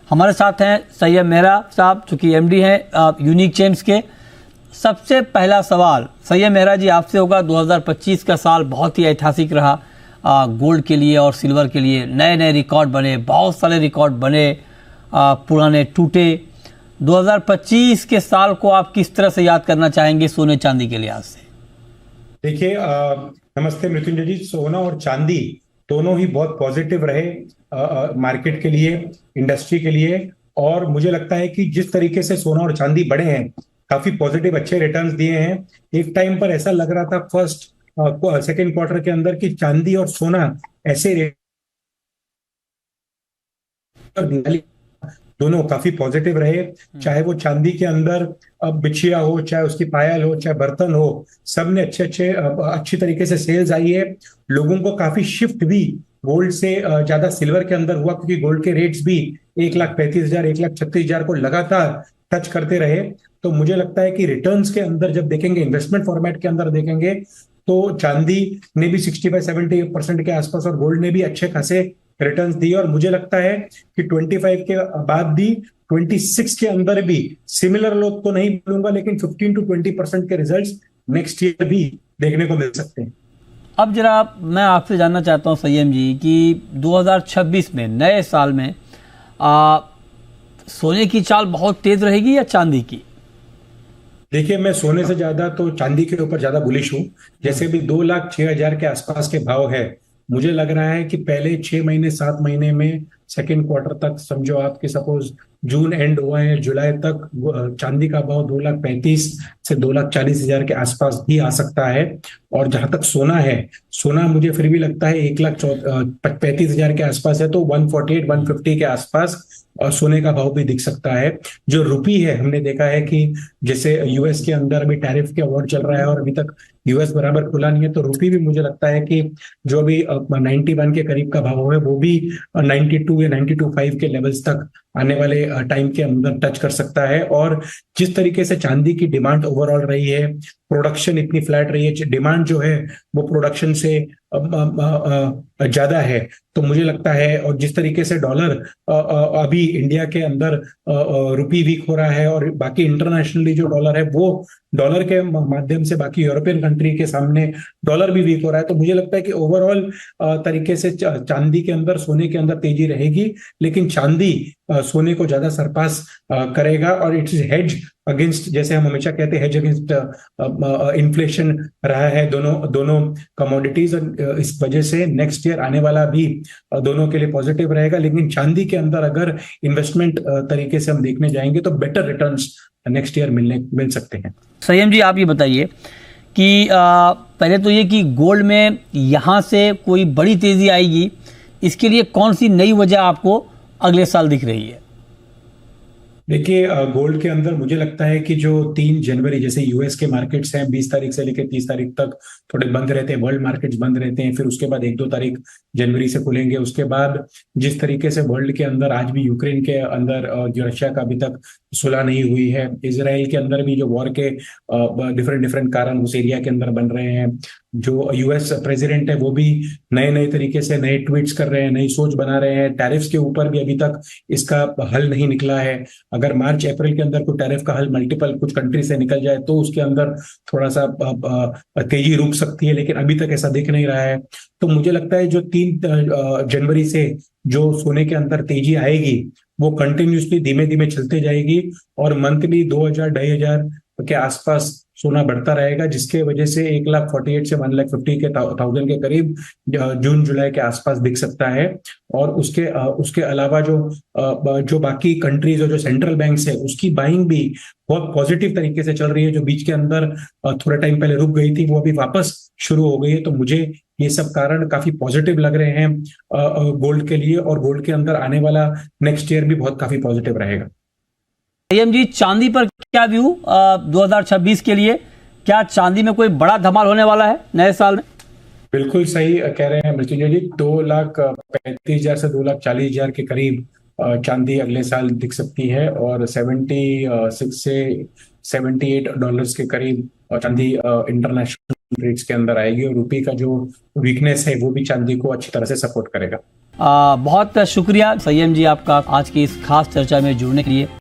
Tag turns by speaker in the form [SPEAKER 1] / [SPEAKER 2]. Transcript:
[SPEAKER 1] हमारे साथ हैं सैयद मेहरा साहब, चूँकि एमडी हैं यूनिक चेम्स के। सबसे पहला सवाल सैयद मेहरा जी आपसे होगा। 2025 का साल बहुत ही ऐतिहासिक रहा गोल्ड के लिए और सिल्वर के लिए। नए नए रिकॉर्ड बने, बहुत सारे रिकॉर्ड बने, पुराने टूटे। 2025 के साल को आप किस तरह से याद करना चाहेंगे सोने चांदी के लिहाज से?
[SPEAKER 2] देखिए, नमस्ते मृत्युंजय जी। सोना और चांदी दोनों ही बहुत पॉजिटिव रहे मार्केट के लिए, इंडस्ट्री के लिए। और मुझे लगता है कि जिस तरीके से सोना और चांदी बढ़े हैं, काफी पॉजिटिव अच्छे रिटर्न्स दिए हैं। एक टाइम पर ऐसा लग रहा था फर्स्ट सेकेंड क्वार्टर के अंदर कि चांदी और सोना ऐसे दोनों काफी पॉजिटिव रहे। चाहे वो चांदी के अंदर बिछिया हो, चाहे उसकी पायल हो, चाहे बर्तन हो, सब ने अच्छी तरीके से सेल्स आई है। लोगों को काफी शिफ्ट भी गोल्ड से ज्यादा सिल्वर के अंदर हुआ, क्योंकि गोल्ड के रेट्स भी 1,35,000 1,36,000 को लगातार टच करते रहे। तो मुझे लगता है कि रिटर्न्स के अंदर जब देखेंगे, इन्वेस्टमेंट फॉर्मेट के अंदर देखेंगे, तो चांदी ने भी 65-70% के आसपास और गोल्ड ने भी अच्छे खासे रिटर्न्स दिए। और मुझे लगता है कि 25 के बाद भी 26 के अंदर भी सिमिलर लोग तो नहीं बोलूंगा, लेकिन 15-20% के रिजल्ट्स नेक्स्ट ईयर भी देखने को मिल सकते हैं।
[SPEAKER 1] अब जरा मैं आपसे जानना चाहता हूं सय्यम जी कि 2026 में, नए साल में, सोने की चाल बहुत तेज रहेगी या चांदी की?
[SPEAKER 2] देखिए, मैं सोने से ज्यादा तो चांदी के ऊपर ज्यादा बुलिश हूँ। जैसे भी 2,06,000 के आसपास के भाव है, मुझे लग रहा है कि पहले 6 महीने 7 महीने में, सेकेंड क्वार्टर तक समझो आपके, सपोज जून एंड हुआ है, जुलाई तक चांदी का भाव 2,35,000 से 2,40,000 के आसपास भी आ सकता है। और जहां तक सोना है, सोना मुझे फिर भी लगता है 1,35,000 के आसपास है, तो 148-150 के आसपास और सोने का भाव भी दिख सकता है। जो रुपी है, हमने देखा है कि जैसे यूएस के अंदर अभी टैरिफ के वॉर चल रहा है और अभी तक यूएस बराबर खुला नहीं है, तो रुपी भी मुझे लगता है कि जो अभी 91 के करीब का भाव है, वो भी 92 या 92.5 के लेवल्स तक आने वाले टाइम के अंदर टच कर सकता है। और जिस तरीके से चांदी की डिमांड ओवरऑल रही है, प्रोडक्शन इतनी फ्लैट रही है, डिमांड जो है वो प्रोडक्शन से ज्यादा है, तो मुझे लगता है। और जिस तरीके से डॉलर अभी इंडिया के अंदर रुपी वीक हो रहा है, और बाकी इंटरनेशनली जो डॉलर है, वो डॉलर के माध्यम से बाकी यूरोपियन कंट्री के सामने डॉलर भी वीक हो रहा है, तो मुझे लगता है कि ओवरऑल तरीके से चांदी के अंदर, सोने के अंदर तेजी रहेगी। लेकिन चांदी सोने को ज्यादा सरपास करेगा, और इट्स हेज अगेंस्ट, जैसे हम हमेशा कहते हैं, हेज अगेंस्ट इन्फ्लेशन रहा है दोनों दोनों कमोडिटीज। और इस वजह से नेक्स्ट ईयर आने वाला भी दोनों के लिए पॉजिटिव रहेगा। लेकिन चांदी के अंदर अगर इन्वेस्टमेंट तरीके से हम देखने जाएंगे, तो बेटर रिटर्न्स नेक्स्ट ईयर मिल सकते हैं।
[SPEAKER 1] सय्यम जी, आप ये बताइए कि पहले तो ये कि गोल्ड में यहाँ से कोई बड़ी तेजी आएगी, इसके लिए कौन सी नई वजह आपको अगले साल दिख रही है?
[SPEAKER 2] देखिए, गोल्ड के अंदर मुझे लगता है कि जो 3 जनवरी, जैसे यूएस के मार्केट्स हैं, 20 तारीख से लेकर 30 तारीख तक थोड़े बंद रहते हैं, वर्ल्ड मार्केट्स बंद रहते हैं। फिर उसके बाद 1-2 तारीख जनवरी से खुलेंगे। उसके बाद जिस तरीके से वर्ल्ड के अंदर आज भी यूक्रेन के अंदर जो रशिया का अभी तक सुलह नहीं हुई है, इसराइल के अंदर भी जो वॉर के डिफरेंट डिफरेंट कारण उस एरिया के अंदर बन रहे हैं, जो यूएस प्रेसिडेंट है वो भी नए नए तरीके से नए ट्वीट्स कर रहे हैं, नई सोच बना रहे हैं। टैरिफ्स के ऊपर भी अभी तक इसका हल नहीं निकला है। अगर मार्च अप्रैल के अंदर कोई टैरिफ का हल मल्टीपल कुछ कंट्री से निकल जाए, तो उसके अंदर थोड़ा सा तेजी रुक सकती है, लेकिन अभी तक ऐसा दिख नहीं रहा है। तो मुझे लगता है जो 3 जनवरी से जो सोने के अंदर तेजी आएगी, वो कंटिन्यूसली धीमे धीमे चलते जाएगी, और मंथली 2,000-2,500 के आसपास सोना बढ़ता रहेगा, जिसके वजह से 1,48,000 से 1,50,000 के करीब जून जुलाई के आसपास दिख सकता है। और उसके अलावा जो बाकी कंट्रीज और जो सेंट्रल बैंक्स है, उसकी बाइंग भी बहुत पॉजिटिव तरीके से चल रही है। जो बीच के अंदर थोड़े टाइम पहले रुक गई थी, वो अभी वापस शुरू हो गई है। तो मुझे ये सब कारण काफी पॉजिटिव लग रहे हैं गोल्ड के लिए, और गोल्ड के अंदर आने वाला नेक्स्ट ईयर भी बहुत काफी पॉजिटिव रहेगा।
[SPEAKER 1] सय्यम जी, चांदी पर क्या व्यू 2026 के लिए? क्या चांदी में कोई बड़ा धमाल होने वाला है नए साल में?
[SPEAKER 2] बिल्कुल सही कह रहे हैं मृत्युंजय जी। 2,35,000 से 2,40,000 के करीब चांदी अगले साल दिख सकती है, और 76 से $78 के करीब चांदी इंटरनेशनल रेट्स के अंदर आएगी। और रुपये का जो वीकनेस है, वो भी चांदी को अच्छी तरह से सपोर्ट करेगा।
[SPEAKER 1] बहुत शुक्रिया संयम जी आपका आज की इस खास चर्चा में जुड़ने के लिए।